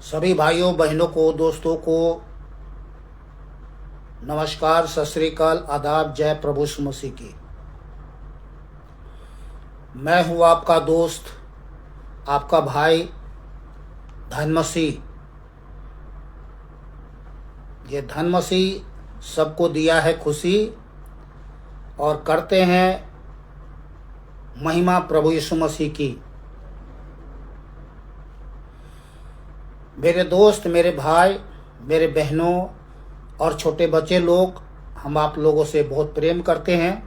सभी भाइयों बहनों को दोस्तों को नमस्कार, सत श्री अकाल, आदाब, जय प्रभु यीशु मसीह की। मैं हूँ आपका दोस्त, आपका भाई धन मसीह। ये धन मसीह सबको दिया है खुशी और करते हैं महिमा प्रभु यीशु मसीह की। मेरे दोस्त, मेरे भाई, मेरे बहनों और छोटे बच्चे लोग, हम आप लोगों से बहुत प्रेम करते हैं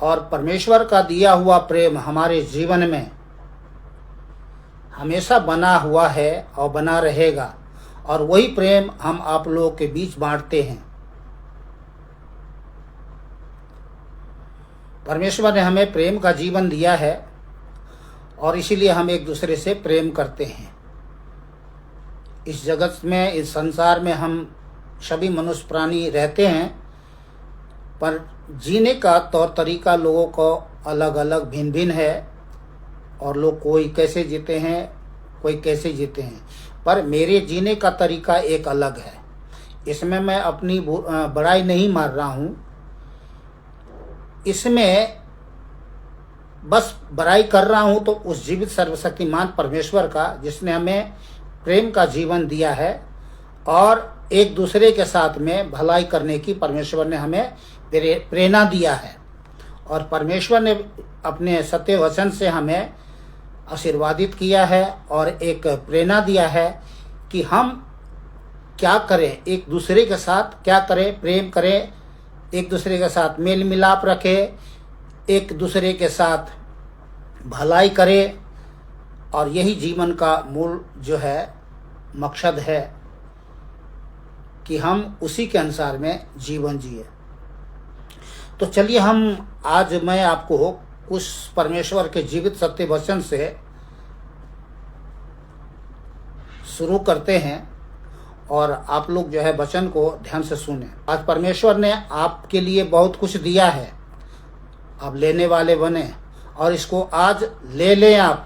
और परमेश्वर का दिया हुआ प्रेम हमारे जीवन में हमेशा बना हुआ है और बना रहेगा, और वही प्रेम हम आप लोगों के बीच बांटते हैं। परमेश्वर ने हमें प्रेम का जीवन दिया है और इसीलिए हम एक दूसरे से प्रेम करते हैं। इस जगत में, इस संसार में हम सभी मनुष्य प्राणी रहते हैं, पर जीने का तौर तरीका लोगों को अलग अलग भिन्न भिन्न है और लोग कोई कैसे जीते हैं, कोई कैसे जीते हैं, पर मेरे जीने का तरीका एक अलग है। इसमें मैं अपनी बड़ाई नहीं मार रहा हूँ, इसमें बस बड़ाई कर रहा हूँ तो उस जीवित सर्वशक्तिमान परमेश्वर का, जिसने हमें प्रेम का जीवन दिया है और एक दूसरे के साथ में भलाई करने की परमेश्वर ने हमें प्रेरणा दिया है। और परमेश्वर ने अपने सत्य वचन से हमें आशीर्वादित किया है और एक प्रेरणा दिया है कि हम क्या करें, एक दूसरे के साथ क्या करें, प्रेम करें, एक दूसरे के साथ मेल मिलाप रखें, एक दूसरे के साथ भलाई करें। और यही जीवन का मूल जो है मकसद है कि हम उसी के अनुसार में जीवन जिए। तो चलिए आज मैं आपको उस परमेश्वर के जीवित सत्य वचन से शुरू करते हैं और आप लोग जो है वचन को ध्यान से सुने। आज परमेश्वर ने आपके लिए बहुत कुछ दिया है, आप लेने वाले बने और इसको आज ले लें। आप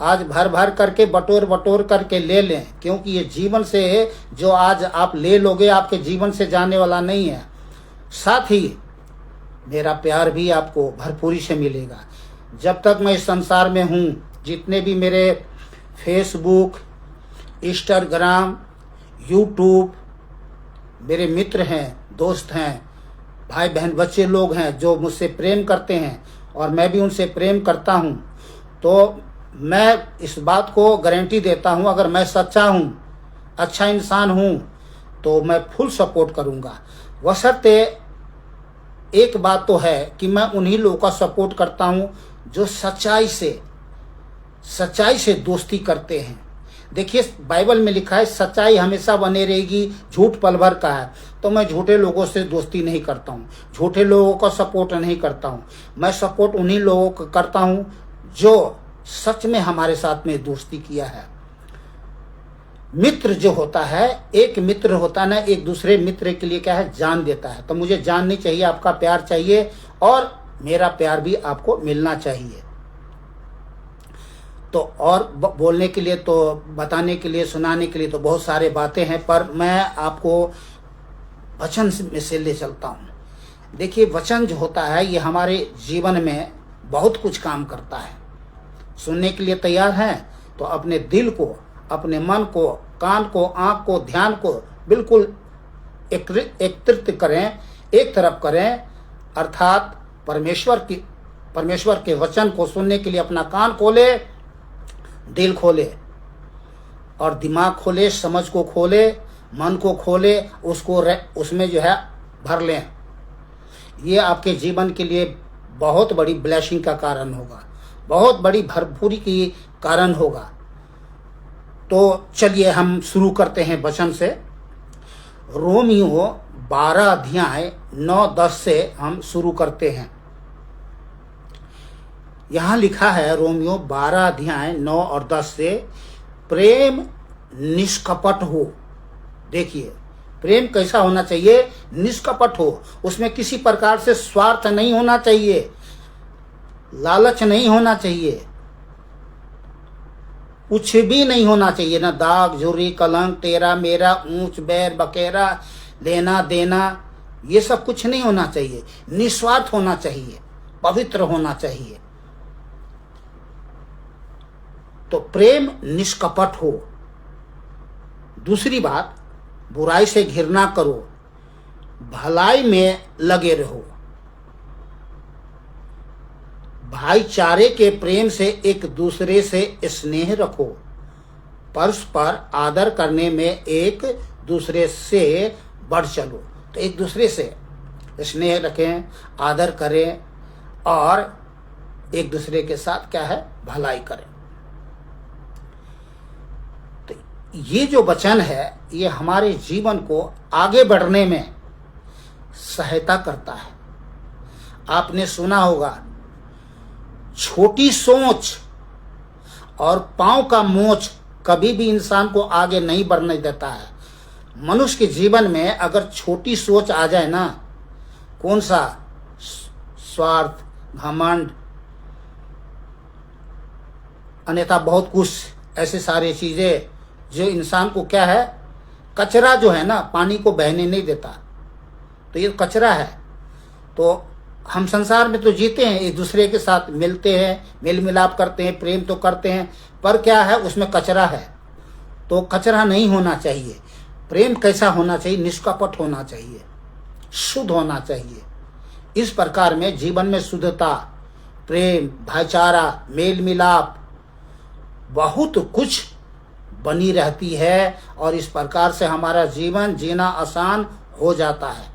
आज भर भर करके बटोर बटोर करके ले लें, क्योंकि ये जीवन से जो आज आप ले लोगे आपके जीवन से जाने वाला नहीं है। साथ ही मेरा प्यार भी आपको भरपूरी से मिलेगा। जब तक मैं इस संसार में हूँ, जितने भी मेरे फेसबुक, इंस्टाग्राम, यूट्यूब मेरे मित्र हैं, दोस्त हैं, भाई बहन बच्चे लोग हैं जो मुझसे प्रेम करते हैं और मैं भी उनसे प्रेम करता हूं, तो मैं इस बात को गारंटी देता हूं, अगर मैं सच्चा हूं, अच्छा इंसान हूं, तो मैं फुल सपोर्ट करूंगा। बशर्ते एक बात तो है कि मैं उन्हीं लोगों का सपोर्ट करता हूं जो सच्चाई से दोस्ती करते हैं। देखिए, बाइबल में लिखा है सच्चाई हमेशा बने रहेगी, झूठ पल भर का है। तो मैं झूठे लोगों से दोस्ती नहीं करता हूँ, झूठे लोगों का सपोर्ट नहीं करता हूँ। मैं सपोर्ट उन्हीं लोगों को करता हूँ जो सच में हमारे साथ में दोस्ती किया है। मित्र जो होता है, एक मित्र होता है ना, एक दूसरे मित्र के लिए क्या है, जान देता है। तो मुझे जान नहीं चाहिए, आपका प्यार चाहिए और मेरा प्यार भी आपको मिलना चाहिए। तो और बोलने के लिए, तो बताने के लिए, सुनाने के लिए तो बहुत सारे बातें हैं, पर मैं आपको वचन में से ले चलता हूँ। देखिए, वचन जो होता है ये हमारे जीवन में बहुत कुछ काम करता है। सुनने के लिए तैयार हैं तो अपने दिल को, अपने मन को, कान को, आँख को, ध्यान को बिल्कुल एकत्रित करें, एक तरफ करें, अर्थात परमेश्वर के वचन को सुनने के लिए अपना कान खोले, दिल खोले और दिमाग खोले, समझ को खोले, मन को खोले, उसमें जो है भर लें। ये आपके जीवन के लिए बहुत बड़ी ब्लेसिंग का कारण होगा, बहुत बड़ी भरपूरी की कारण होगा। तो चलिए हम शुरू करते हैं वचन से। रोमियो 12 अध्याय 9-10 से हम शुरू करते हैं। यहाँ लिखा है रोमियो 12 अध्याय 9 और 10 से, प्रेम निष्कपट हो। देखिए, प्रेम कैसा होना चाहिए, निष्कपट हो, उसमें किसी प्रकार से स्वार्थ नहीं होना चाहिए। लालच नहीं होना चाहिए, कुछ भी नहीं होना चाहिए, ना दाग झुर्री कलंक तेरा मेरा ऊंच बैर बकेरा लेना देना, ये सब कुछ नहीं होना चाहिए। निस्वार्थ होना चाहिए, पवित्र होना चाहिए। तो प्रेम निष्कपट हो। दूसरी बात, बुराई से घृणा करो, भलाई में लगे रहो। भाईचारे के प्रेम से एक दूसरे से स्नेह रखो, परस्पर आदर करने में एक दूसरे से बढ़ चलो। तो एक दूसरे से स्नेह रखें, आदर करें और एक दूसरे के साथ क्या है, भलाई करें। तो ये जो वचन है ये हमारे जीवन को आगे बढ़ने में सहायता करता है। आपने सुना होगा, छोटी सोच और पांव का मोच कभी भी इंसान को आगे नहीं बढ़ने देता है। मनुष्य के जीवन में अगर छोटी सोच आ जाए ना, कौन सा स्वार्थ, घमंड, अन्यथा बहुत कुछ ऐसे सारे चीजें जो इंसान को क्या है, कचरा जो है ना, पानी को बहने नहीं देता। तो ये कचरा है। तो हम संसार में तो जीते हैं, एक दूसरे के साथ मिलते हैं, मेल मिलाप करते हैं, प्रेम तो करते हैं, पर क्या है, उसमें कचरा है। तो कचरा नहीं होना चाहिए। प्रेम कैसा होना चाहिए, निष्कपट होना चाहिए, शुद्ध होना चाहिए। इस प्रकार में जीवन में शुद्धता, प्रेम, भाईचारा, मेल मिलाप, बहुत कुछ बनी रहती है और इस प्रकार से हमारा जीवन जीना आसान हो जाता है।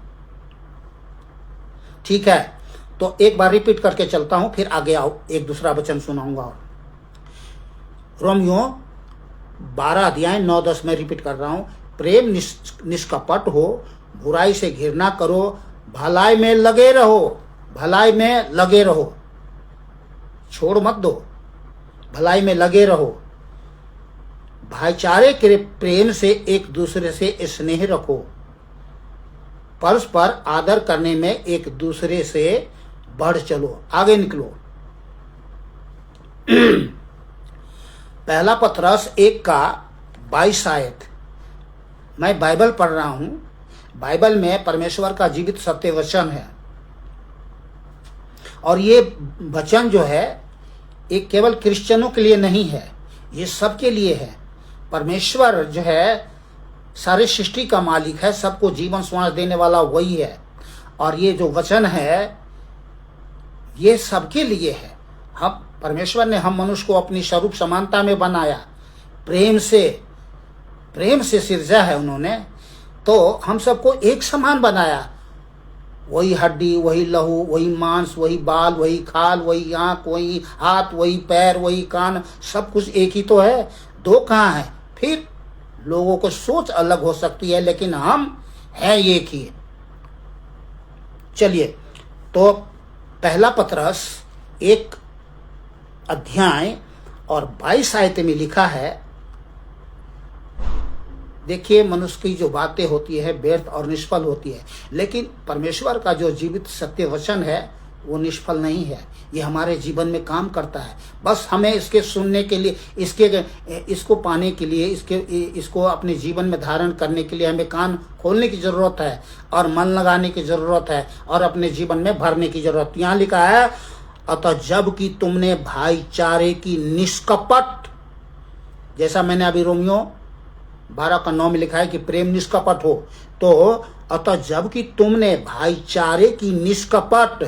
ठीक है, तो एक बार रिपीट करके चलता हूं, फिर आगे आओ, एक दूसरा वचन सुनाऊंगा। और रोमियो 12 अध्याय 9-10 में रिपीट कर रहा हूं। प्रेम निष्कपट हो, बुराई से घृणा करो, भलाई में लगे रहो, भलाई में लगे रहो, छोड़ मत दो, भलाई में लगे रहो। भाईचारे के प्रेम से एक दूसरे से स्नेह रखो, परस्पर आदर करने में एक दूसरे से बढ़ चलो, आगे निकलो। पहला पतरस 1:22 आयत। मैं बाइबल पढ़ रहा हूं। बाइबल में परमेश्वर का जीवित सत्य वचन है और ये वचन जो है एक केवल क्रिश्चियनों के लिए नहीं है, ये सबके लिए है। परमेश्वर जो है सारे सृष्टि का मालिक है, सबको जीवन श्वास देने वाला वही है। और ये जो वचन है ये सबके लिए है। हम परमेश्वर ने हम मनुष्य को अपनी स्वरूप समानता में बनाया, प्रेम से सिरजा है उन्होंने। तो हम सबको एक समान बनाया, वही हड्डी, वही लहू, वही मांस, वही बाल, वही खाल, वही आंख, वही हाथ, वही पैर, वही कान, सब कुछ एक ही तो है। दो कहाँ है? फिर लोगों को सोच अलग हो सकती है, लेकिन हम हैं एक ही। चलिए, तो पहला पतरस 1 अध्याय और 22 आयत में लिखा है। देखिए, मनुष्य की जो बातें होती है व्यर्थ और निष्फल होती है, लेकिन परमेश्वर का जो जीवित सत्य वचन है वो निष्फल नहीं है। ये हमारे जीवन में काम करता है। बस हमें इसके सुनने के लिए, इसको पाने के लिए, इसको अपने जीवन में धारण करने के लिए हमें कान खोलने की जरूरत है और मन लगाने की जरूरत है और अपने जीवन में भरने की जरूरत। यहाँ लिखा है, अतः जब कि तुमने भाईचारे की निष्कपट, जैसा मैंने अभी रोमियो 12:9 में लिखा है कि प्रेम निष्कपट हो, तो अतः जब कि तुमने भाईचारे की निष्कपट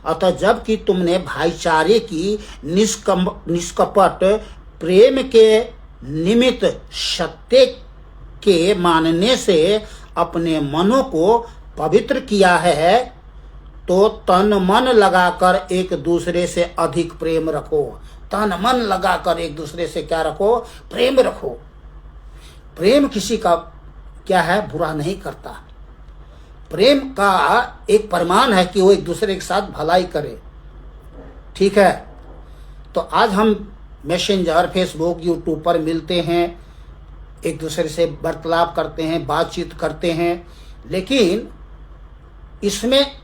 अतः जब कि तुमने भाईचारे की निष्कपट प्रेम के निमित्त सत्य के मानने से अपने मनों को पवित्र किया है, तो तन मन लगाकर एक दूसरे से अधिक प्रेम रखो। तन मन लगाकर एक दूसरे से क्या रखो? प्रेम रखो। प्रेम किसी का क्या है? बुरा नहीं करता। प्रेम का एक प्रमाण है कि वो एक दूसरे के साथ भलाई करे। ठीक है, तो आज हम मैसेंजर, फेसबुक, यूट्यूब पर मिलते हैं, एक दूसरे से वार्तालाप करते हैं, बातचीत करते हैं, लेकिन इसमें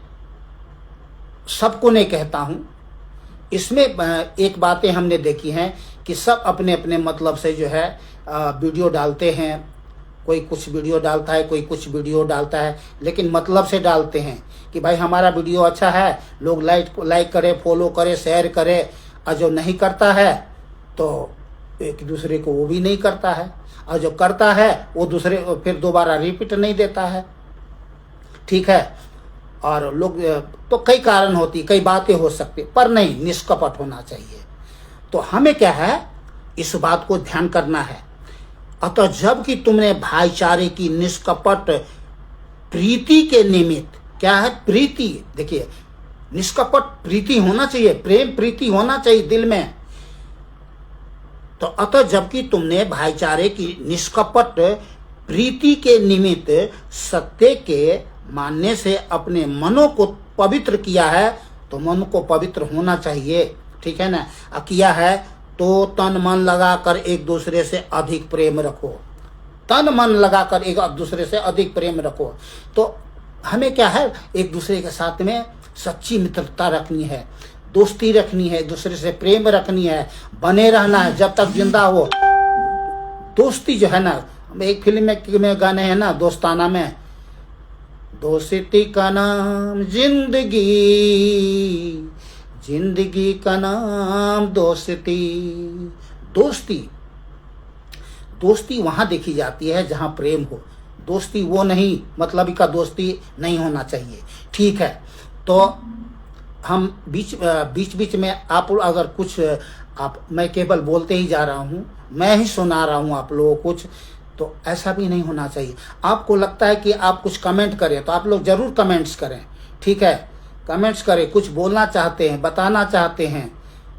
सबको नहीं कहता हूँ, इसमें एक बातें हमने देखी हैं कि सब अपने अपने मतलब से जो है वीडियो डालते हैं। कोई कुछ वीडियो डालता है, कोई कुछ वीडियो डालता है, लेकिन मतलब से डालते हैं कि भाई हमारा वीडियो अच्छा है, लोग लाइक करे, फॉलो करे, शेयर करे। और जो नहीं करता है तो एक दूसरे को वो भी नहीं करता है, और जो करता है वो दूसरे फिर दोबारा रिपीट नहीं देता है। ठीक है, और लोग तो कई कारण होती, कई बातें हो सकती, पर नहीं, निष्कपट होना चाहिए। तो हमें क्या है, इस बात को ध्यान करना है। अतः जबकि तुमने भाईचारे की निष्कपट प्रीति के निमित्त, क्या है प्रीति, देखिए निष्कपट प्रीति होना चाहिए, प्रेम प्रीति होना चाहिए दिल में। तो अतः जबकि तुमने भाईचारे की निष्कपट प्रीति के निमित्त सत्य के मानने से अपने मनों को पवित्र किया है, तो मन को पवित्र होना चाहिए। ठीक है ना, किया है तो तन मन लगाकर एक दूसरे से अधिक प्रेम रखो, तन मन लगाकर एक दूसरे से अधिक प्रेम रखो। तो हमें क्या है, एक दूसरे के साथ में सच्ची मित्रता रखनी है, दोस्ती रखनी है, एक दूसरे से प्रेम रखनी है, बने रहना है जब तक जिंदा हो। दोस्ती जो है ना, एक फिल्म में गाने हैं ना दोस्ताना में, दोस्ती का नाम जिंदगी, जिंदगी का नाम दोस्ती। दोस्ती, दोस्ती वहां देखी जाती है जहां प्रेम हो। दोस्ती वो नहीं, मतलब का दोस्ती नहीं होना चाहिए। ठीक है, तो हम बीच बीच में आप अगर कुछ मैं केवल बोलते ही जा रहा हूँ, मैं ही सुना रहा हूँ आप लोगों को कुछ, तो ऐसा भी नहीं होना चाहिए। आपको लगता है कि आप कुछ कमेंट करें तो आप लोग जरूर कमेंट्स करें। ठीक है, कमेंट्स करें, कुछ बोलना चाहते हैं, बताना चाहते हैं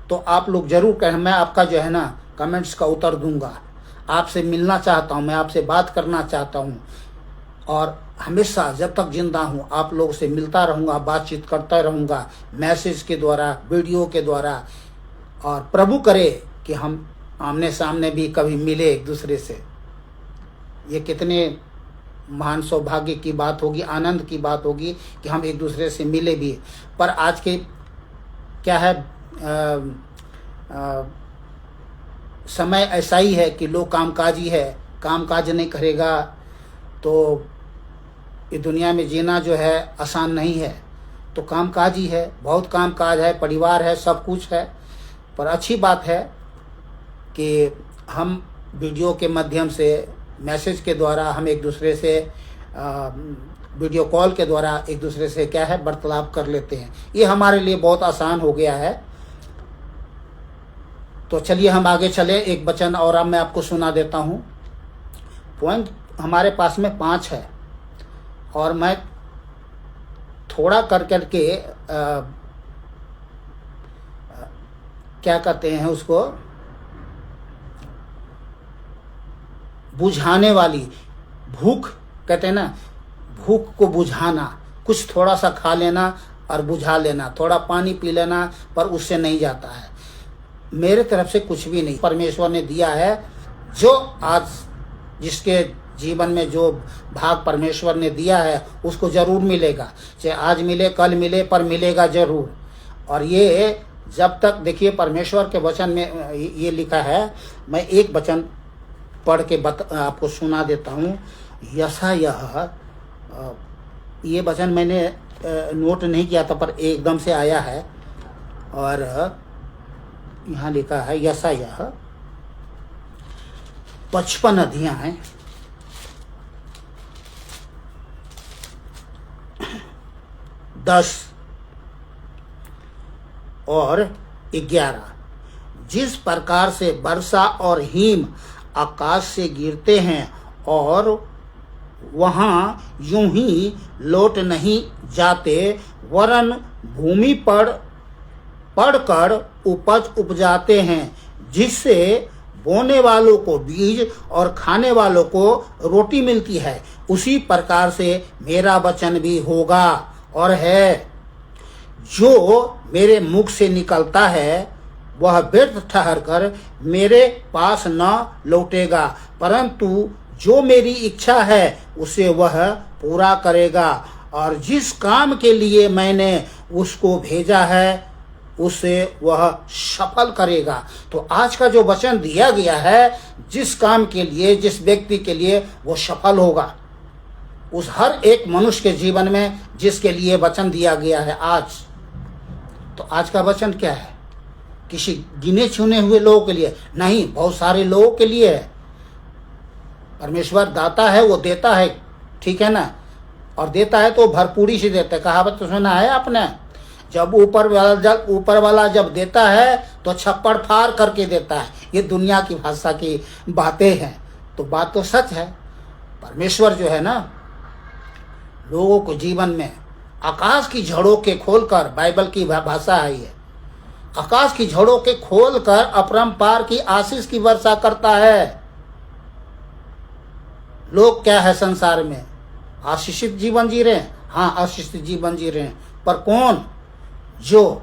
तो आप लोग जरूर करें। मैं आपका जो है ना कमेंट्स का उत्तर दूंगा। आपसे मिलना चाहता हूं, मैं आपसे बात करना चाहता हूं, और हमेशा जब तक जिंदा हूं आप लोगों से मिलता रहूंगा, बातचीत करता रहूंगा, मैसेज के द्वारा, वीडियो के द्वारा। और प्रभु करे कि हम आमने सामने भी कभी मिले एक दूसरे से। ये कितने महान सौभाग्य की बात होगी, आनंद की बात होगी कि हम एक दूसरे से मिले भी। पर आज के क्या है, समय ऐसा ही है कि लोग कामकाजी है, कामकाज नहीं करेगा तो ये दुनिया में जीना जो है आसान नहीं है। तो कामकाजी है, बहुत कामकाज है, परिवार है, सब कुछ है। पर अच्छी बात है कि हम वीडियो के माध्यम से, मैसेज के द्वारा हम एक दूसरे से, वीडियो कॉल के द्वारा एक दूसरे से क्या है वार्तालाप कर लेते हैं। ये हमारे लिए बहुत आसान हो गया है। तो चलिए हम आगे चले। एक वचन और अब मैं आपको सुना देता हूँ। पॉइंट हमारे पास में 5 है और मैं थोड़ा कर करके क्या कहते हैं उसको, बुझाने वाली, भूख कहते हैं ना, भूख को बुझाना, कुछ थोड़ा सा खा लेना और बुझा लेना, थोड़ा पानी पी लेना, पर उससे नहीं जाता है। मेरे तरफ से कुछ भी नहीं, परमेश्वर ने दिया है। जो आज जिसके जीवन में जो भाग परमेश्वर ने दिया है उसको जरूर मिलेगा, चाहे आज मिले कल मिले, पर मिलेगा जरूर। और ये जब तक, देखिए परमेश्वर के वचन में ये लिखा है, मैं एक वचन पढ़ के आपको सुना देता हूँ। यशायाह, ये वचन मैंने नोट नहीं किया था पर एकदम से आया है, और यहाँ लिखा है यशायाह 55 अध्याय 10 और 11। जिस प्रकार से वर्षा और हिम आकाश से गिरते हैं और वहाँ यूं ही लौट नहीं जाते, वरन भूमि पर पड़कर उपज उपजाते हैं, जिससे बोने वालों को बीज और खाने वालों को रोटी मिलती है, उसी प्रकार से मेरा वचन भी होगा और है। जो मेरे मुख से निकलता है वह व्यर्थ ठहर कर मेरे पास न लौटेगा, परंतु जो मेरी इच्छा है उसे वह पूरा करेगा और जिस काम के लिए मैंने उसको भेजा है उसे वह सफल करेगा। तो आज का जो वचन दिया गया है, जिस काम के लिए, जिस व्यक्ति के लिए, वो सफल होगा। उस हर एक मनुष्य के जीवन में जिसके लिए वचन दिया गया है आज। तो आज का वचन क्या है? किसी गिने चुने हुए लोगों के लिए नहीं, बहुत सारे लोगों के लिए है। परमेश्वर दाता है, वो देता है, ठीक है ना, और देता है तो भरपूरी से देता है। कहावत तो सुना है आपने, जब ऊपर वाला जब देता है तो छप्पड़ फाड़ करके देता है। ये दुनिया की भाषा की बातें हैं, तो बात तो सच है। परमेश्वर जो है ना, लोगों को जीवन में आकाश की झड़ों के खोलकर, बाइबल की भाषा है ये, आकाश की झड़ों के खोलकर अपरंपार की आशीष की वर्षा करता है। लोग क्या है संसार में? आशीषित जीवन जी रहे हैं, हाँ आशीषित जीवन जी रहे हैं, पर कौन? जो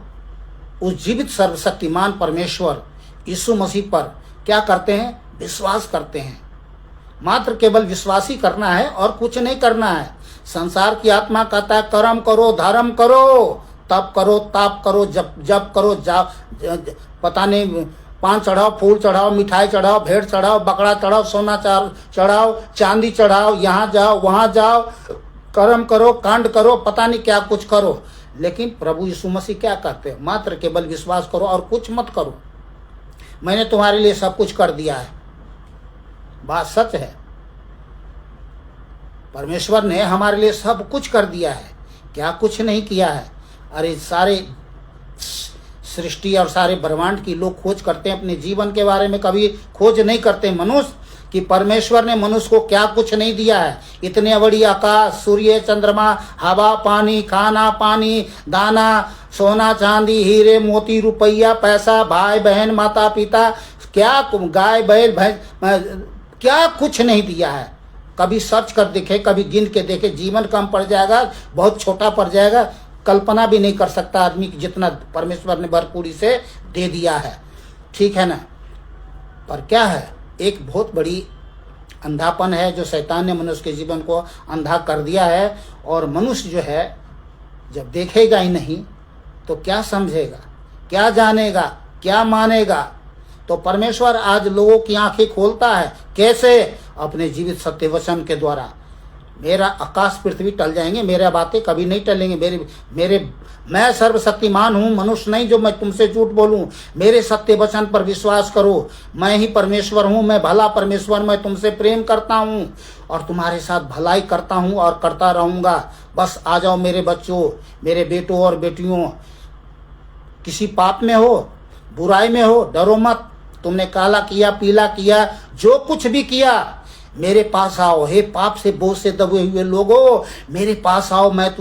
उस जीवित सर्वशक्तिमान परमेश्वर यीशु मसीह पर क्या करते हैं? विश्वास करते हैं। मात्र केवल विश्वास ही करना है और कुछ नहीं करना है। संसार की आत्मा कहता है कर्म करो, धर्म करो, तप करो, ताप करो, जप करो, पता नहीं पान चढ़ाओ, फूल चढ़ाओ, मिठाई चढ़ाओ, भेंट चढ़ाओ, बकरा चढ़ाओ, सोना चढ़ाओ, चांदी चढ़ाओ, यहाँ जाओ वहाँ जाओ, कर्म करो, कांड करो, पता नहीं क्या कुछ करो। लेकिन प्रभु यीशु मसीह क्या कहते हैं? मात्र केवल विश्वास करो और कुछ मत करो। मैंने तुम्हारे लिए सब कुछ कर दिया है। बात सच है, परमेश्वर ने हमारे लिए सब कुछ कर दिया है। क्या कुछ नहीं किया है? अरे सारे सृष्टि और सारे ब्रह्मांड की लोग खोज करते हैं, अपने जीवन के बारे में कभी खोज नहीं करते मनुष्य कि परमेश्वर ने मनुष्य को क्या कुछ नहीं दिया है। इतने बड़ी आकाश, सूर्य, चंद्रमा, हवा, पानी, खाना पानी, दाना, सोना चांदी, हीरे मोती, रुपया, पैसा, भाई बहन, माता पिता, क्या गाय बैल भैंस, क्या कुछ नहीं दिया है। कभी सर्च कर देखे, कभी गिन के देखे, जीवन कम पड़ जाएगा, बहुत छोटा पड़ जाएगा। कल्पना भी नहीं कर सकता आदमी की जितना परमेश्वर ने भरपूरी से दे दिया है, ठीक है ना। पर क्या है? एक बहुत बड़ी अंधापन है जो शैतान ने मनुष्य के जीवन को अंधा कर दिया है। और मनुष्य जो है जब देखेगा ही नहीं तो क्या समझेगा, क्या जानेगा, क्या मानेगा? तो परमेश्वर आज लोगों की आंखें खोलता है। कैसे? अपने जीवित सत्य वचन के द्वारा। मेरा आकाश पृथ्वी टल जाएंगे, मेरा बातें कभी नहीं टलेंगे। मैं सर्वशक्तिमान हूँ, मनुष्य नहीं जो मैं तुमसे झूठ बोलूँ। मेरे सत्य वचन पर विश्वास करो। मैं ही परमेश्वर हूँ, मैं भला परमेश्वर, मैं तुमसे प्रेम करता हूँ और तुम्हारे साथ भलाई करता हूँ और करता रहूँगा। बस आ जाओ मेरे बच्चों, मेरे बेटों और बेटियों। किसी पाप में हो, बुराई में हो, डरो मत। तुमने काला किया, पीला किया, जो कुछ भी किया, मेरे पास आओ। हे पाप से बोझ से दबे हुए लोगों, मेरे पास आओ। मैं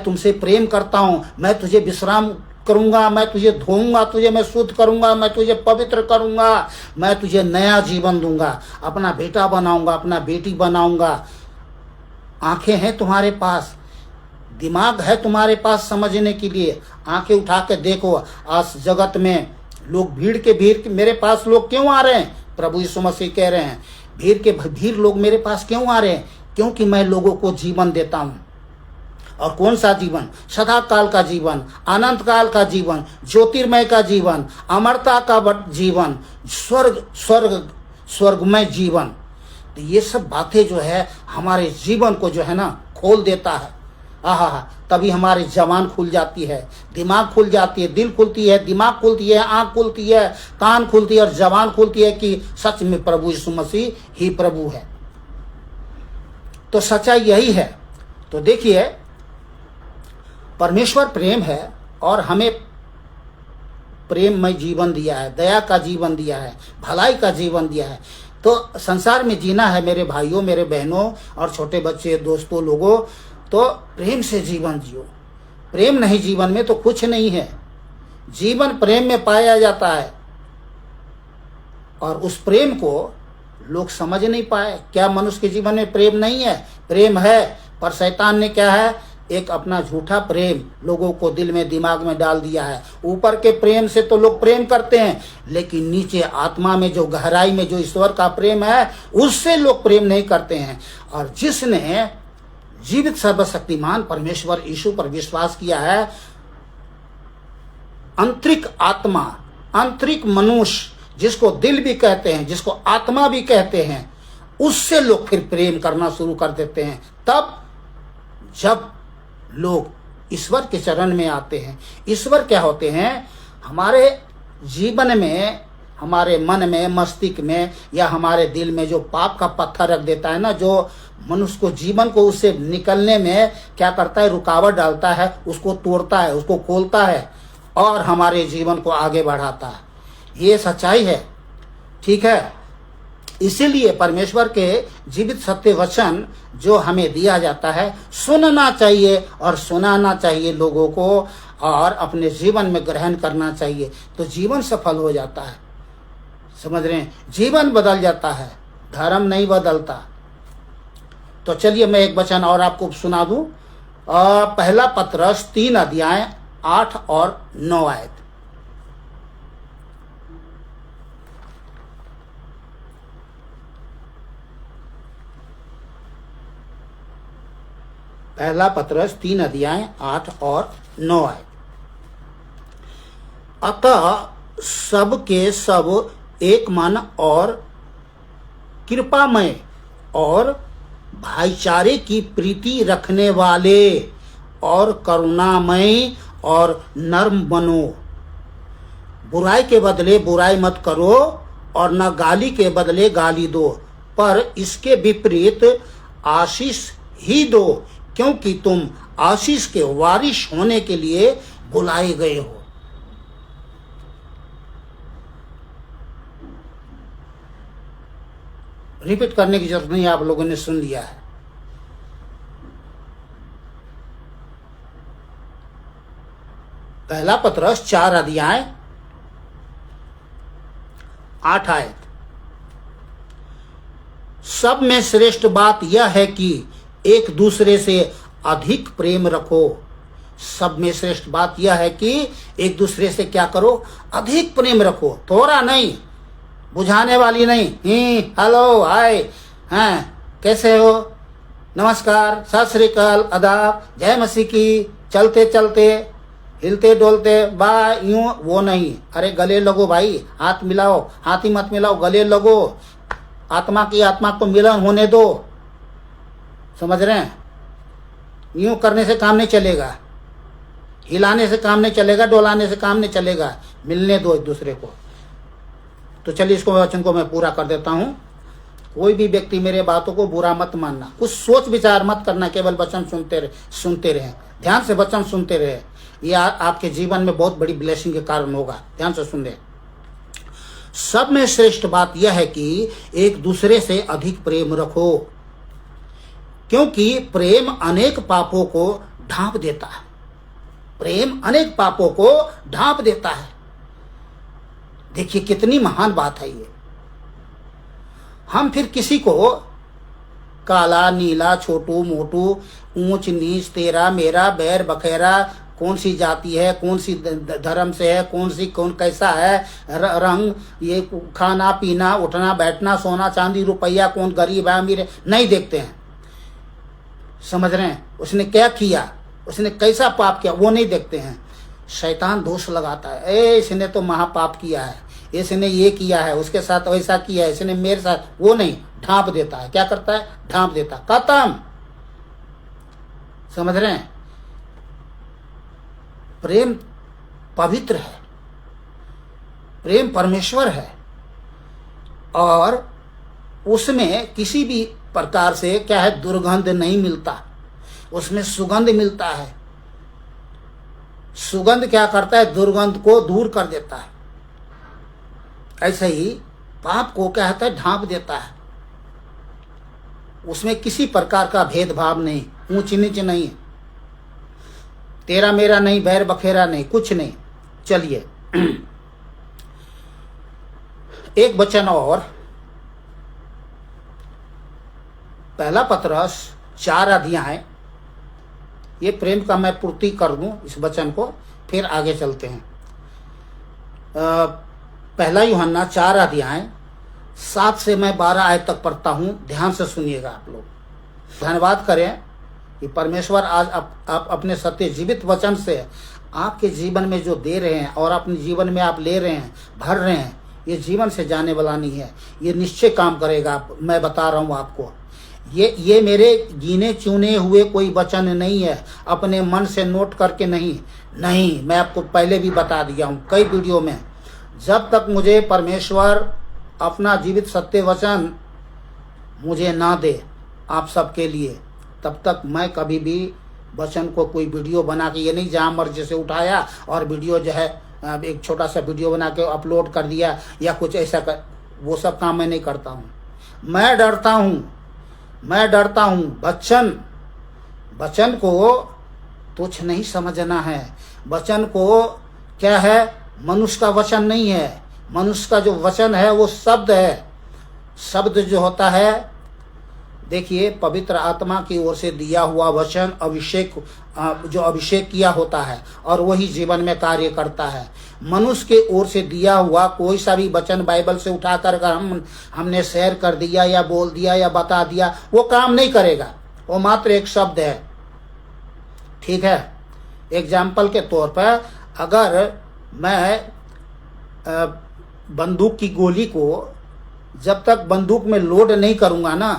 तुमसे प्रेम करता हूँ। मैं तुझे विश्राम करूँगा, मैं तुझे धोऊंगा, तुझे मैं शुद्ध करूँगा, मैं तुझे पवित्र करूँगा, मैं तुझे नया जीवन दूंगा, अपना बेटा बनाऊँगा, अपना बेटी बनाऊँगा। आंखें हैं तुम्हारे पास, दिमाग है तुम्हारे पास समझने के लिए। आंखें उठा के देखो। आज जगत में लोग भीड़ मेरे पास लोग क्यों आ रहे हैं? प्रभु यीशु मसीह कह रहे हैं भीड़ लोग मेरे पास क्यों आ रहे हैं? क्योंकि मैं लोगों को जीवन देता हूं। और कौन सा जीवन? सदा काल का जीवन, अनंत काल का जीवन, ज्योतिर्मय का जीवन, अमरता का जीवन, स्वर्गमय जीवन। तो ये सब बातें जो है हमारे जीवन को जो है ना खोल देता है। आहा, तभी हमारी जबान खुल जाती है, दिमाग खुल जाती है, दिल खुलती है, दिमाग खुलती है, आंख खुलती है, कान खुलती है और जबान खुलती है कि सच में प्रभु यीशु मसीह ही प्रभु है। तो सच्चाई यही है। तो देखिए, परमेश्वर प्रेम है और हमें प्रेममय जीवन दिया है, दया का जीवन दिया है, भलाई का जीवन दिया है। तो संसार में जीना है मेरे भाइयों, मेरे बहनों और छोटे बच्चे, दोस्तों, लोगों, तो प्रेम से जीवन जियो। प्रेम नहीं जीवन में तो कुछ नहीं है। जीवन प्रेम में पाया जाता है और उस प्रेम को लोग समझ नहीं पाए। क्या मनुष्य के जीवन में प्रेम नहीं है? प्रेम है, पर शैतान ने क्या है, एक अपना झूठा प्रेम लोगों को दिल में, दिमाग में डाल दिया है। ऊपर के प्रेम से तो लोग प्रेम करते हैं, लेकिन नीचे आत्मा में जो गहराई में जो ईश्वर का प्रेम है, उससे लोग प्रेम नहीं करते हैं। और जिसने जीवित सर्वशक्तिमान परमेश्वर यीशु पर विश्वास किया है, आंतरिक आत्मा, आंतरिक मनुष्य, जिसको दिल भी कहते हैं, जिसको आत्मा भी कहते हैं, उससे लोग फिर प्रेम करना शुरू कर देते हैं। तब जब लोग ईश्वर के चरण में आते हैं, ईश्वर क्या होते हैं? हमारे जीवन में, हमारे मन में, मस्तिष्क में या हमारे दिल में जो पाप का पत्थर रख देता है ना, जो मनुष्य को, जीवन को उससे निकलने में क्या करता है? रुकावट डालता है, उसको तोड़ता है, उसको खोलता है और हमारे जीवन को आगे बढ़ाता है। ये सच्चाई है, ठीक है। इसीलिए परमेश्वर के जीवित सत्य वचन जो हमें दिया जाता है, सुनना चाहिए और सुनाना चाहिए लोगों को, और अपने जीवन में ग्रहण करना चाहिए, तो जीवन सफल हो जाता है। समझ रहे हैं? जीवन बदल जाता है, धर्म नहीं बदलता। तो चलिए मैं एक वचन और आपको सुना दूं। पहला पतरस 3 अध्याय 8 और 9 आयत। पहला पतरस 3 अध्याय 8 और 9 आयत। अतः सब के सब एक मन और कृपामय और भाईचारे की प्रीति रखने वाले और करुणामय और नर्म बनो। बुराई के बदले बुराई मत करो और न गाली के बदले गाली दो, पर इसके विपरीत आशीष ही दो, क्योंकि तुम आशीष के वारिस होने के लिए बुलाए गए हो। रिपीट करने की जरूरत नहीं, आप लोगों ने सुन लिया है। पहला पतरस 4 अध्याय 8 आयत। सब में श्रेष्ठ बात यह है कि एक दूसरे से अधिक प्रेम रखो। सब में श्रेष्ठ बात यह है कि एक दूसरे से क्या करो? अधिक प्रेम रखो। थोड़ा नहीं, बुझाने वाली नहीं, हेलो, हाय, हैं, कैसे हो, नमस्कार, सत श्री अकाल, आदाब, जय मसीह की, चलते चलते, हिलते डोलते, बाय, यूं, वो नहीं। अरे गले लगो भाई, हाथ मिलाओ, हाथ ही मत मिलाओ, गले लगो, आत्मा की आत्मा को मिलन होने दो। समझ रहे हैं? यूं करने से काम नहीं चलेगा, हिलाने से काम नहीं चलेगा, डोलाने से काम नहीं चलेगा, मिलने दो एक दूसरे को। तो चलिए इसको वचन को मैं पूरा कर देता हूं। कोई भी व्यक्ति मेरे बातों को बुरा मत मानना, कुछ सोच विचार मत करना, केवल वचन सुनते रहे, ध्यान से वचन सुनते रहे। ये आपके जीवन में बहुत बड़ी ब्लेसिंग के कारण होगा। ध्यान से सुन ले। सब में श्रेष्ठ बात यह है कि एक दूसरे से अधिक प्रेम रखो, क्योंकि प्रेम अनेक पापों को ढांप देता है। प्रेम अनेक पापों को ढांप देता है। देखिए कितनी महान बात है ये। हम फिर किसी को काला नीला, छोटू मोटू, ऊंच नीच, तेरा मेरा, बैर बखेरा, कौन सी जाति है, कौन सी धर्म से है, कौन कैसा है, रंग, ये खाना पीना, उठना बैठना, सोना चांदी, रुपया, कौन गरीब है अमीर है, नहीं देखते हैं। समझ रहे हैं? उसने क्या किया, उसने कैसा पाप किया, वो नहीं देखते हैं। शैतान दोष लगाता है, इसने तो महापाप किया है, इसने ये किया है, उसके साथ वैसा किया है, इसने मेरे साथ, वो नहीं, ढांप देता है। क्या करता है? ढांप देता, खत्म। समझ रहे हैं? प्रेम पवित्र है, प्रेम परमेश्वर है, और उसमें किसी भी प्रकार से क्या है, दुर्गंध नहीं मिलता, उसमें सुगंध मिलता है। सुगंध क्या करता है? दुर्गंध को दूर कर देता है। ऐसे ही पाप को क्या होता है? ढांप देता है। उसमें किसी प्रकार का भेदभाव नहीं, ऊंच नीच नहीं, तेरा मेरा नहीं, बैर बखेरा नहीं, कुछ नहीं। चलिए एक वचन और, पहला पतरस 4 अध्याय, ये प्रेम का मैं पूर्ति कर दूं इस वचन को, फिर आगे चलते हैं। पहला यूहन्ना 4 अध्याय 7 से मैं 12 आयत तक पढ़ता हूं। ध्यान से सुनिएगा आप लोग, धन्यवाद करें कि परमेश्वर आज आप अपने सत्य जीवित वचन से आपके जीवन में जो दे रहे हैं और अपने जीवन में आप ले रहे हैं, भर रहे हैं, ये जीवन से जाने वाला नहीं है। ये निश्चय काम करेगा। मैं बता रहा हूँ आपको, ये मेरे गिने चुने हुए कोई वचन नहीं है, अपने मन से नोट करके नहीं। मैं आपको पहले भी बता दिया हूँ कई वीडियो में, जब तक मुझे परमेश्वर अपना जीवित सत्य वचन मुझे ना दे आप सबके लिए, तब तक मैं कभी भी वचन को कोई वीडियो बना के, ये नहीं जहाँ मर्जी से उठाया और वीडियो जो है एक छोटा सा वीडियो बना के अपलोड कर दिया या कुछ ऐसा कर, वो सब काम मैं नहीं करता हूँ। मैं डरता हूँ वचन को तुच्छ नहीं समझना है। वचन को क्या है, मनुष्य का वचन नहीं है। मनुष्य का जो वचन है वो शब्द है। शब्द जो होता है, देखिए, पवित्र आत्मा की ओर से दिया हुआ वचन जो अभिषेक किया होता है और वही जीवन में कार्य करता है। मनुष्य के ओर से दिया हुआ कोई सा भी वचन बाइबल से उठाकर अगर हमने शेयर कर दिया या बोल दिया या बता दिया, वो काम नहीं करेगा। वो मात्र एक शब्द है। ठीक है, एग्जाम्पल के तौर पर अगर मैं बंदूक की गोली को जब तक बंदूक में लोड नहीं करूँगा ना,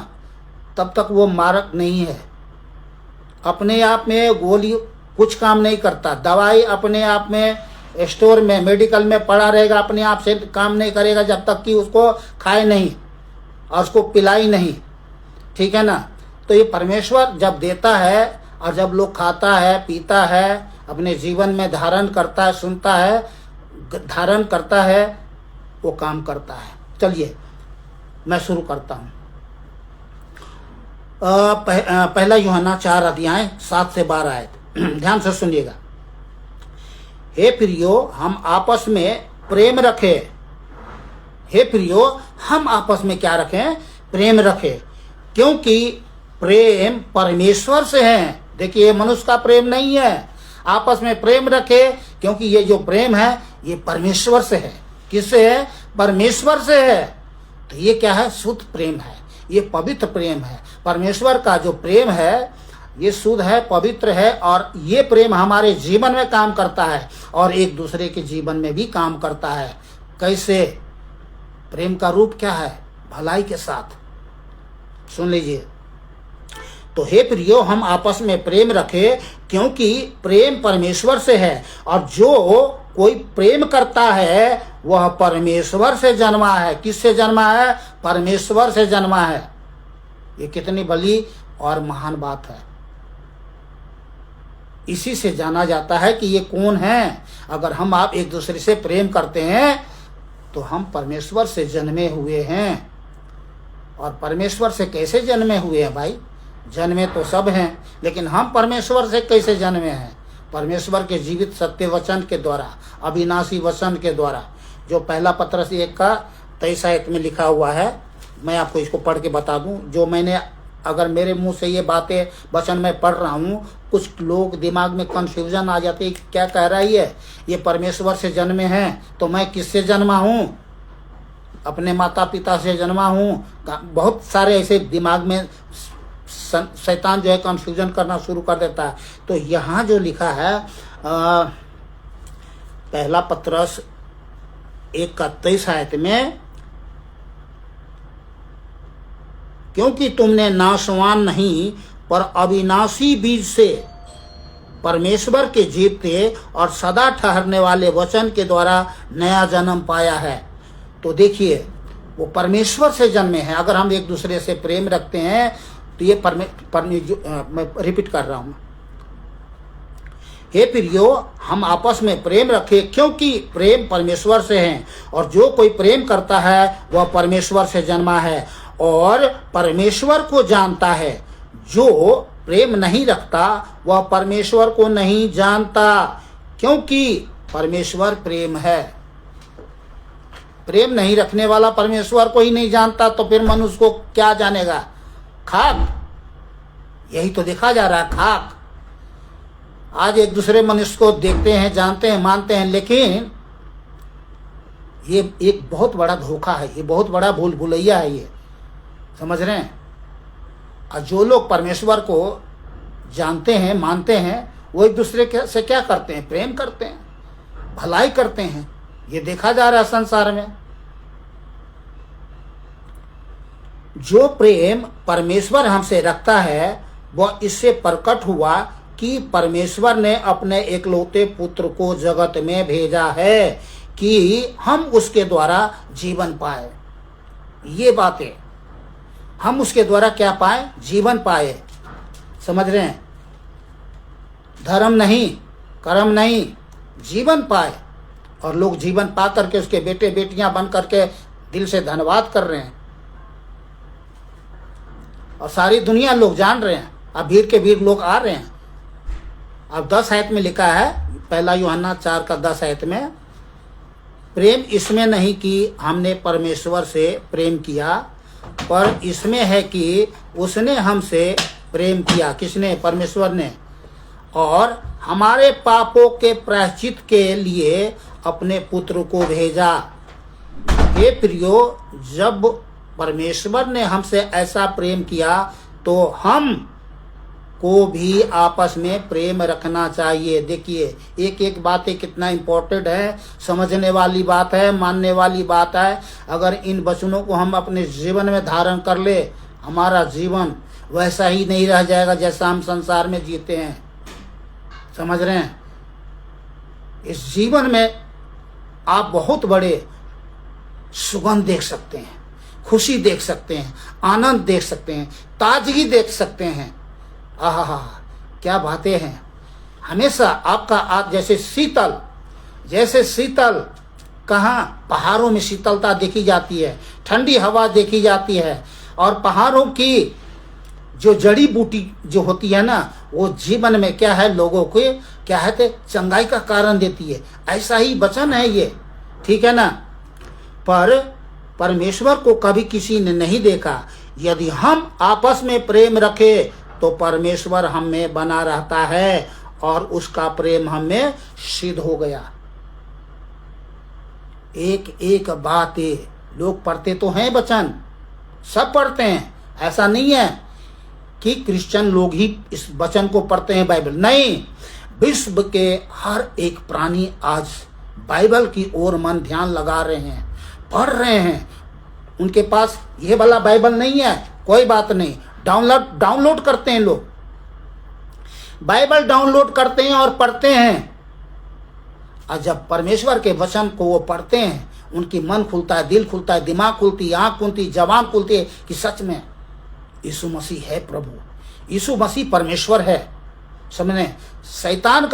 तब तक वो मारक नहीं है। अपने आप में गोली कुछ काम नहीं करता। दवाई अपने आप में स्टोर में, मेडिकल में पड़ा रहेगा, अपने आप से काम नहीं करेगा जब तक कि उसको खाए नहीं और उसको पिलाई नहीं। ठीक है ना। तो ये परमेश्वर जब देता है और जब लोग खाता है, पीता है, अपने जीवन में धारण करता है, सुनता है, धारण करता है, वो काम करता है। चलिए मैं शुरू करता हूँ। पहला यूहन्ना 4 अध्याय 7 से 12 आयत, ध्यान से सुनिएगा। हे प्रियो, हम आपस में प्रेम रखें। हे प्रियो, हम आपस में क्या रखें? प्रेम रखें, क्योंकि प्रेम परमेश्वर से है। देखिए, मनुष्य का प्रेम नहीं है। आपस में प्रेम रखे, क्योंकि ये जो प्रेम है ये परमेश्वर से है। किससे है? परमेश्वर से है। तो ये क्या है? शुद्ध प्रेम है, ये पवित्र प्रेम है। परमेश्वर का जो प्रेम है ये शुद्ध है, पवित्र है, और ये प्रेम हमारे जीवन में काम करता है और एक दूसरे के जीवन में भी काम करता है। कैसे? प्रेम का रूप क्या है? भलाई के साथ। सुन लीजिए। तो हे प्रियो, हम आपस में प्रेम रखें, क्योंकि प्रेम परमेश्वर से है, और जो कोई प्रेम करता है वह परमेश्वर से जन्मा है। किससे जन्मा है? परमेश्वर से जन्मा है। ये कितनी बड़ी और महान बात है। इसी से जाना जाता है कि ये कौन है। अगर हम आप एक दूसरे से प्रेम करते हैं तो हम परमेश्वर से जन्मे हुए हैं। और परमेश्वर से कैसे जन्मे हुए हैं भाई? जन्मे तो सब हैं, लेकिन हम परमेश्वर से कैसे जन्मे हैं? परमेश्वर के जीवित सत्य वचन के द्वारा, अविनाशी वचन के द्वारा, जो पहला पत्रस 1:23 में लिखा हुआ है। मैं आपको इसको पढ़ के बता दूं, जो मैंने, अगर मेरे मुंह से ये बातें वचन में पढ़ रहा हूँ, कुछ लोग दिमाग में कंफ्यूजन आ जाते हैं, क्या कह रहा है ये परमेश्वर से जन्मे हैं, तो मैं किससे जन्मा हूँ? अपने माता पिता से जन्मा हूँ। बहुत सारे ऐसे दिमाग में शैतान जो है कंफ्यूजन करना शुरू कर देता है। तो यहाँ जो लिखा है पहला पत्रस 1:23 में, क्योंकि तुमने नाशवान नहीं पर अविनाशी बीज से परमेश्वर के जीवते और सदा ठहरने वाले वचन के द्वारा नया जन्म पाया है। तो देखिए, वो परमेश्वर से जन्मे हैं। अगर हम एक दूसरे से प्रेम रखते हैं तो ये मैं रिपीट कर रहा हूं। हे प्रियो, हम आपस में प्रेम रखें, क्योंकि प्रेम परमेश्वर से है, और जो कोई प्रेम करता है वह परमेश्वर से जन्मा है और परमेश्वर को जानता है। जो प्रेम नहीं रखता वह परमेश्वर को नहीं जानता, क्योंकि परमेश्वर प्रेम है। प्रेम नहीं रखने वाला परमेश्वर को ही नहीं जानता, तो फिर मनुष्य को क्या जानेगा? खाक। यही तो देखा जा रहा है, खाक। आज एक दूसरे मनुष्य को देखते हैं, जानते हैं, मानते हैं, लेकिन ये एक बहुत बड़ा धोखा है, ये बहुत बड़ा भूल भुलैया है। ये समझ रहे हैं? और जो लोग परमेश्वर को जानते हैं, मानते हैं, वो एक दूसरे से क्या करते हैं? प्रेम करते हैं, भलाई करते हैं। ये देखा जा रहा है संसार में। जो प्रेम परमेश्वर हमसे रखता है वह इससे प्रकट हुआ कि परमेश्वर ने अपने एकलौते पुत्र को जगत में भेजा है कि हम उसके द्वारा जीवन पाए। ये बातें हम उसके द्वारा क्या पाए? जीवन पाए। समझ रहे हैं? धर्म नहीं, कर्म नहीं, जीवन पाए। और लोग जीवन पा करके उसके बेटे बेटियां बन करके दिल से धन्यवाद कर रहे हैं। और सारी दुनिया लोग जान रहे हैं। अब भीड़ के भीड़ लोग आ रहे हैं। अब 10 आयत में लिखा है, 1 यूहन्ना 4 का 10 आयत में, प्रेम इसमें नहीं कि हमने परमेश्वर से प्रेम किया, पर इसमें है कि उसने हमसे प्रेम किया। किसने? परमेश्वर ने। और हमारे पापों के प्रायश्चित के लिए अपने पुत्र को भेजा। हे प्रियो, जब परमेश्वर ने हमसे ऐसा प्रेम किया तो हम को भी आपस में प्रेम रखना चाहिए। देखिए, एक एक बातें कितना इम्पोर्टेंट है, समझने वाली बात है, मानने वाली बात है। अगर इन वचनों को हम अपने जीवन में धारण कर ले, हमारा जीवन वैसा ही नहीं रह जाएगा जैसा हम संसार में जीते हैं। समझ रहे हैं? इस जीवन में आप बहुत बड़े सुगंध देख सकते हैं, खुशी देख सकते हैं, आनंद देख सकते हैं, ताजगी देख सकते हैं। आहा, क्या बातें हैं। हमेशा आपका आप जैसे शीतल कहाँ? पहाड़ों में शीतलता देखी जाती है, ठंडी हवा देखी जाती है। और पहाड़ों की जो जड़ी बूटी जो होती है ना, वो जीवन में क्या है, लोगों को क्या है, चंगाई का कारण देती है। ऐसा ही वचन है ये, ठीक है ना। पर परमेश्वर को कभी किसी ने नहीं देखा। यदि हम आपस में प्रेम रखें तो परमेश्वर हम में बना रहता है और उसका प्रेम हम में सिद्ध हो गया। एक एक बात लोग पढ़ते तो हैं वचन, सब पढ़ते हैं। ऐसा नहीं है कि क्रिश्चियन लोग ही इस वचन को पढ़ते हैं, बाइबल नहीं। विश्व के हर एक प्राणी आज बाइबल की ओर मन ध्यान लगा रहे हैं, पढ़ रहे हैं। उनके पास ये वाला बाइबल नहीं है, कोई बात नहीं, डाउनलोड करते हैं लोग, बाइबल डाउनलोड करते हैं और पढ़ते हैं। और जब परमेश्वर के वचन को वो पढ़ते हैं, उनकी मन खुलता है, दिल खुलता है, दिमाग खुलती है, आंख खुलती है, जबान खुलती है कि सच में यीशु मसीह है प्रभु, यीशु मसीह परमेश्वर है। समझे? शैतान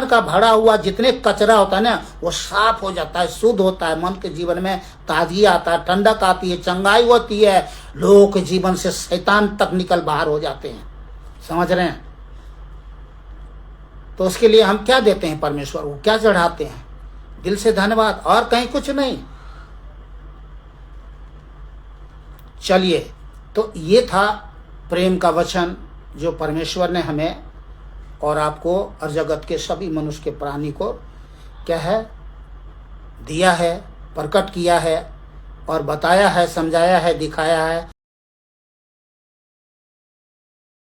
का भरा हुआ जितने कचरा होता है ना, वो साफ हो जाता है, शुद्ध होता है। मन के जीवन में ताजगी आता है, ठंडक आती है, चंगाई होती है। लोगों के जीवन से शैतान तक निकल बाहर हो जाते हैं। समझ रहे हैं? तो उसके लिए हम क्या देते हैं परमेश्वर को? क्या चढ़ाते हैं? दिल से धन्यवाद, और कहीं कुछ नहीं। चलिए, तो ये था प्रेम का वचन जो परमेश्वर ने हमें और आपको और जगत के सभी मनुष्य के प्राणी को क्या है, दिया है, प्रकट किया है और बताया है, समझाया है, दिखाया है।